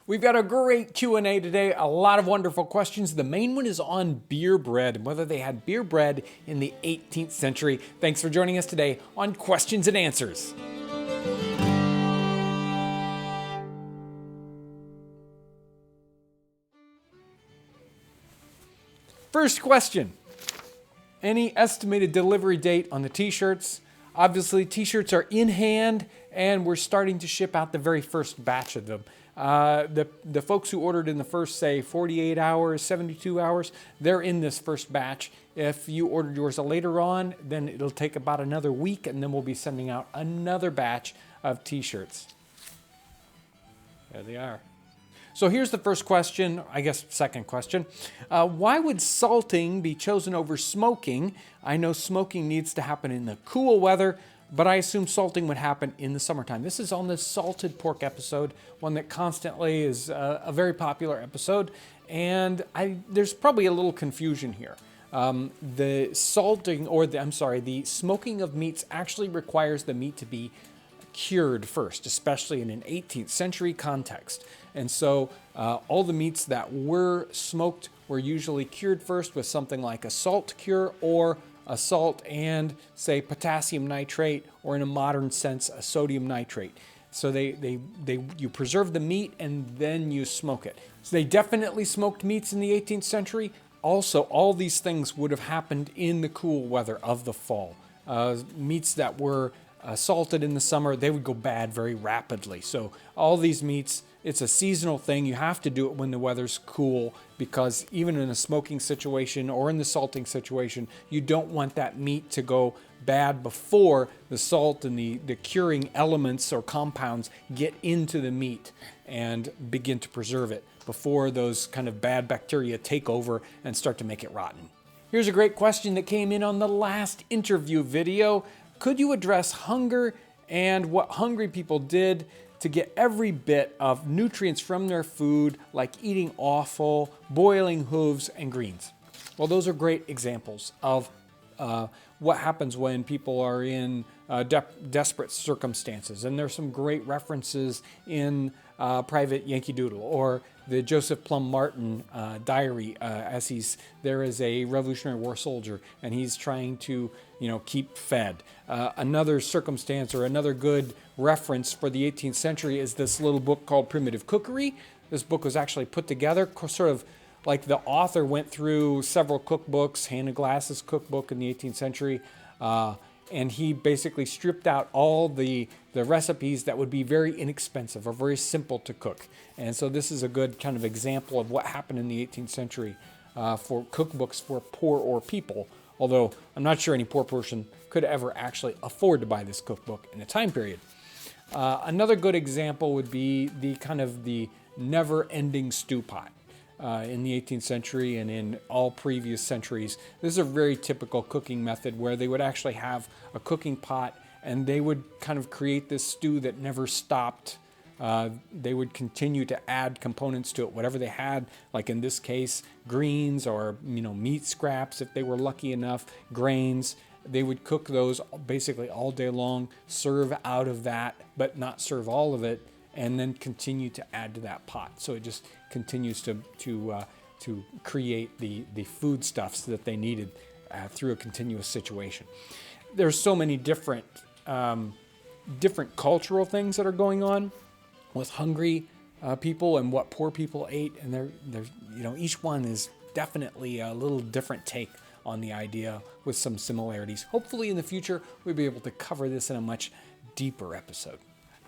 We've got a great Q&A today, a lot of wonderful questions. The main one is on beer bread and whether they had beer bread in the 18th century. Thanks for joining us today on Questions and Answers. First question, any estimated delivery date on the t-shirts? Obviously, t-shirts are in hand and we're starting to ship out the very first batch of them. The folks who ordered in the first, say, 48 hours, 72 hours, they're in this first batch. If you ordered yours later on, then it'll take about another week, and then we'll be sending out another batch of t-shirts. There they are. So here's the first question, I guess second question. Why would salting be chosen over smoking? I know smoking needs to happen in the cool weather, but I assume salting would happen in the summertime. This is on the salted pork episode, one that constantly is a very popular episode, and there's probably a little confusion here. The smoking of meats actually requires the meat to be cured first, especially in an 18th century context. And so all the meats that were smoked were usually cured first with something like a salt cure or a salt and, say, potassium nitrate, or in a modern sense, a sodium nitrate. So you preserve the meat and then you smoke it. So they definitely smoked meats in the 18th century. Also, all these things would have happened in the cool weather of the fall. Meats that were salted in the summer, they would go bad very rapidly. So all these meats, it's a seasonal thing. You have to do it when the weather's cool, because even in a smoking situation or in the salting situation, you don't want that meat to go bad before the salt and the curing elements or compounds get into the meat and begin to preserve it before those kind of bad bacteria take over and start to make it rotten. Here's a great question that came in on the last interview video. Could you address hunger and what hungry people did to get every bit of nutrients from their food, like eating offal, boiling hooves, and greens? Well, those are great examples of what happens when people are in desperate circumstances. And there's some great references in Private Yankee Doodle or the Joseph Plum Martin diary, as there is a Revolutionary War soldier and he's trying to keep fed. Another circumstance or another good reference for the 18th century is this little book called Primitive Cookery. This book was actually put together sort of like the author went through several cookbooks, Hannah Glass's cookbook in the 18th century, and he basically stripped out all the recipes that would be very inexpensive or very simple to cook. And so this is a good kind of example of what happened in the 18th century for cookbooks for poor people, although I'm not sure any poor person could ever actually afford to buy this cookbook in a time period. Another good example would be the never-ending stew pot. In the 18th century and in all previous centuries. This is a very typical cooking method where they would actually have a cooking pot and they would kind of create this stew that never stopped. They would continue to add components to it, whatever they had, like in this case, greens or meat scraps if they were lucky enough, grains. They would cook those basically all day long, serve out of that, but not serve all of it, and then continue to add to that pot. So it just continues to create the foodstuffs that they needed through a continuous situation. There's so many different cultural things that are going on with hungry people and what poor people ate, and they're each one is definitely a little different take on the idea with some similarities. Hopefully in the future we'll be able to cover this in a much deeper episode.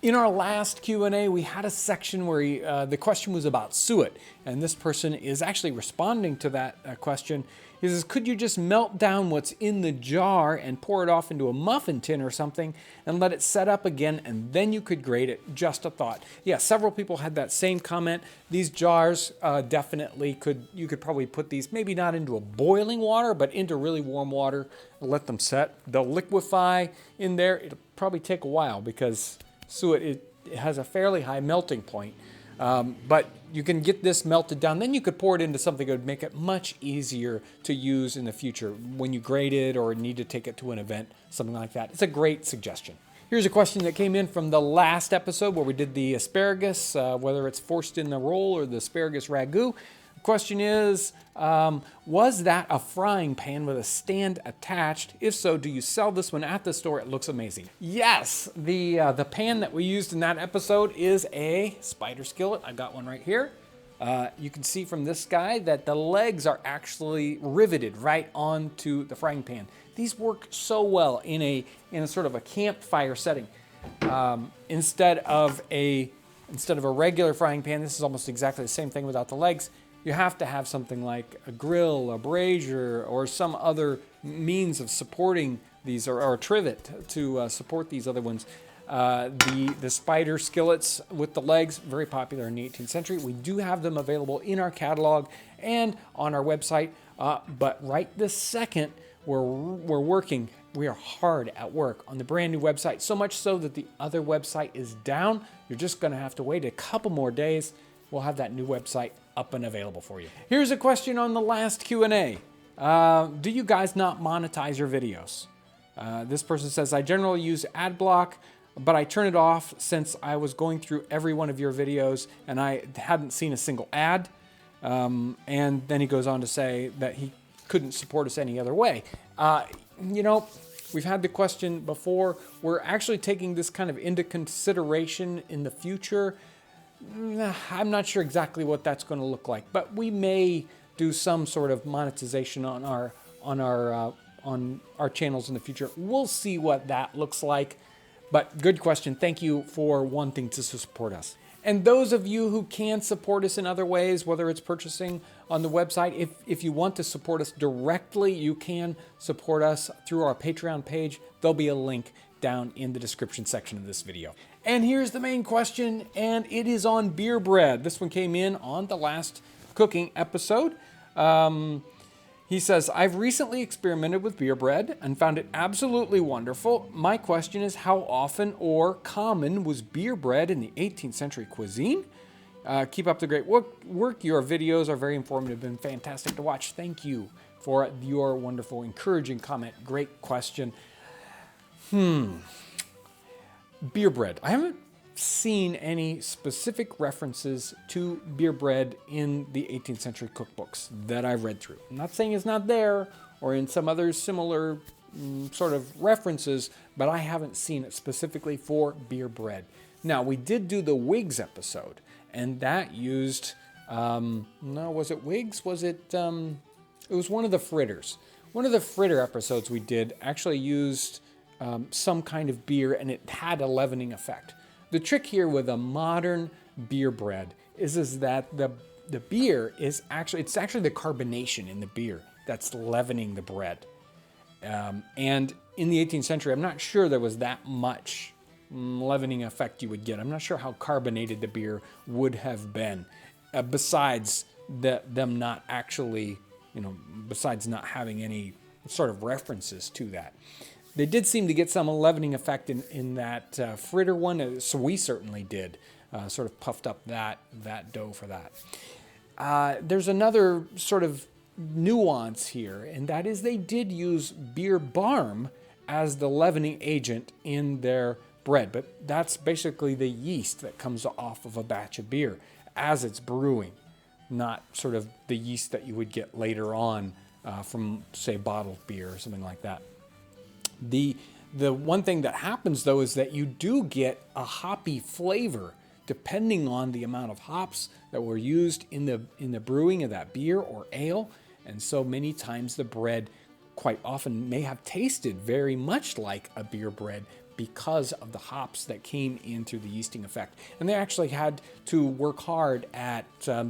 In our last Q&A, we had a section where the question was about suet, and this person is actually responding to that question. He says, could you just melt down what's in the jar and pour it off into a muffin tin or something and let it set up again, and then you could grate it? Just a thought. Yeah, several people had that same comment. These jars definitely you could probably put these, maybe not into a boiling water, but into really warm water and let them set. They'll liquefy in there. It'll probably take a while because suet, it has a fairly high melting point, but you can get this melted down. Then you could pour it into something that would make it much easier to use in the future when you grate it or need to take it to an event, something like that. It's a great suggestion. Here's a question that came in from the last episode where we did the asparagus, whether it's forced in the roll or the asparagus ragu. The question is, was that a frying pan with a stand attached? If so, do you sell this one at the store? It looks amazing. Yes, the pan that we used in that episode is a spider skillet. I got one right here. You can see from this guy that the legs are actually riveted right onto the frying pan. These work so well in a sort of a campfire setting. Instead of a regular frying pan, this is almost exactly the same thing without the legs. You have to have something like a grill, a brazier, or some other means of supporting these, or a trivet to support these other ones. The spider skillets with the legs, very popular in the 18th century. We do have them available in our catalog and on our website, but right this second, we are hard at work on the brand new website, so much so that the other website is down. You're just going to have to wait a couple more days. We'll have that new website up and available for you. Here's a question on the last Q&A. Do you guys not monetize your videos? This person says, I generally use ad block, but I turn it off since I was going through every one of your videos and I hadn't seen a single ad. And then he goes on to say that he couldn't support us any other way. We've had the question before. We're actually taking this kind of into consideration in the future. I'm not sure exactly what that's going to look like, but we may do some sort of monetization on our channels in the future. We'll see what that looks like. But good question. Thank you for wanting to support us. And those of you who can support us in other ways, whether it's purchasing on the website, if you want to support us directly, you can support us through our Patreon page. There'll be a link down in the description section of this video. And here's the main question, and it is on beer bread. This one came in on the last cooking episode. He says, I've recently experimented with beer bread and found it absolutely wonderful. My question is, how often or common was beer bread in the 18th century cuisine? Keep up the great work. Your videos are very informative and fantastic to watch. Thank you for your wonderful, encouraging comment. Great question. Beer bread. I haven't seen any specific references to beer bread in the 18th century cookbooks that I've read through. I'm not saying it's not there or in some other similar sort of references, but I haven't seen it specifically for beer bread. Now, we did do the Whigs episode, and that used, was it Whigs? Was it, it was one of the fritters. One of the fritter episodes we did actually used some kind of beer, and it had a leavening effect. The trick here with a modern beer bread is that the beer is actually the carbonation in the beer that's leavening the bread. And in the 18th century, I'm not sure there was that much leavening effect you would get. I'm not sure how carbonated the beer would have been, besides them not actually, besides not having any sort of references to that. They did seem to get some leavening effect in that fritter one, so we certainly did. Sort of puffed up that dough for that. There's another sort of nuance here, and that is they did use beer barm as the leavening agent in their bread, but that's basically the yeast that comes off of a batch of beer as it's brewing, not sort of the yeast that you would get later on from, say, bottled beer or something like that. The one thing that happens, though, is that you do get a hoppy flavor depending on the amount of hops that were used in the brewing of that beer or ale. And so many times the bread quite often may have tasted very much like a beer bread because of the hops that came in through the yeasting effect. And they actually had to work hard at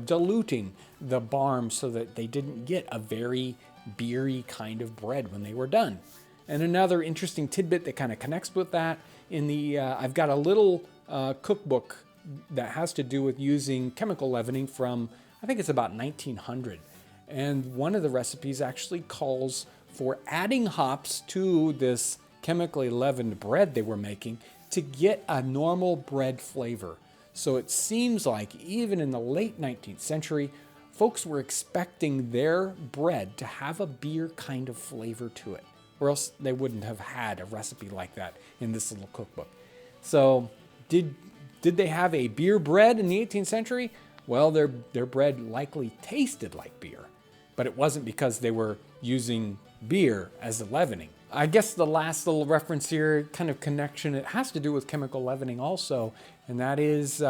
diluting the barm so that they didn't get a very beery kind of bread when they were done. And another interesting tidbit that kind of connects with that, I've got a little cookbook that has to do with using chemical leavening from, I think it's about 1900. And one of the recipes actually calls for adding hops to this chemically leavened bread they were making to get a normal bread flavor. So it seems like even in the late 19th century, folks were expecting their bread to have a beer kind of flavor to it. or else they wouldn't have had a recipe like that in this little cookbook. So did they have a beer bread in the 18th century? Well, their bread likely tasted like beer, but it wasn't because they were using beer as a leavening. I guess the last little reference here, kind of connection, it has to do with chemical leavening also, and that is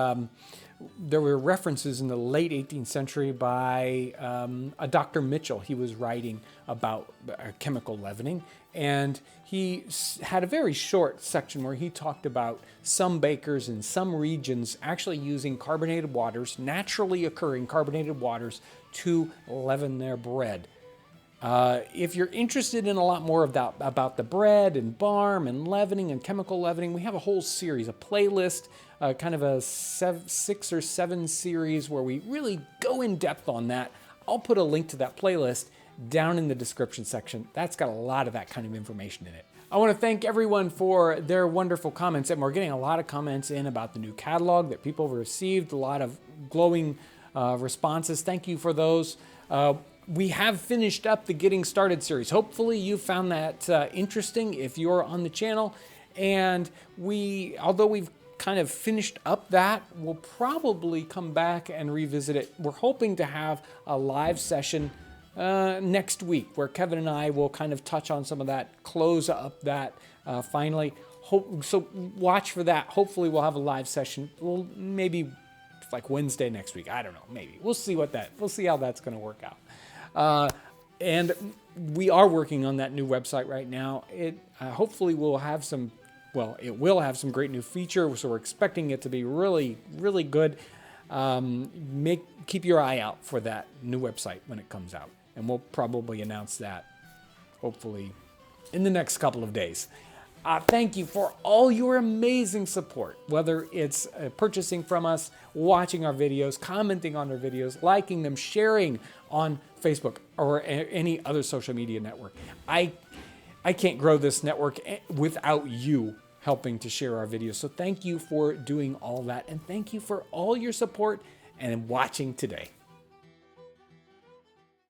there were references in the late 18th century by a Dr. Mitchell. He was writing about chemical leavening, and he had a very short section where he talked about some bakers in some regions actually using carbonated waters, naturally occurring carbonated waters, to leaven their bread. If you're interested in a lot more of that, about the bread and barm and leavening and chemical leavening, we have a whole series, a playlist, kind of a 6 or 7 series where we really go in depth on that. I'll put a link to that playlist down in the description section. That's got a lot of that kind of information in it. I want to thank everyone for their wonderful comments, and we're getting a lot of comments in about the new catalog that people have received, a lot of glowing responses. Thank you for those. We have finished up the Getting Started series. Hopefully you found that interesting if you're on the channel. And although we've kind of finished up that, we'll probably come back and revisit it. We're hoping to have a live session next week where Kevin and I will kind of touch on some of that, close up that finally. So watch for that. Hopefully we'll have a live session. Well, maybe like Wednesday next week. I don't know. Maybe. We'll see how that's going to work out. And we are working on that new website right now. It hopefully will have some, it will have some great new features. So we're expecting it to be really, really good. Keep your eye out for that new website when it comes out. And we'll probably announce that hopefully in the next couple of days. Thank you for all your amazing support, whether it's purchasing from us, watching our videos, commenting on our videos, liking them, sharing on Facebook or any other social media network. I can't grow this network without you helping to share our videos. So thank you for doing all that, and thank you for all your support and watching today.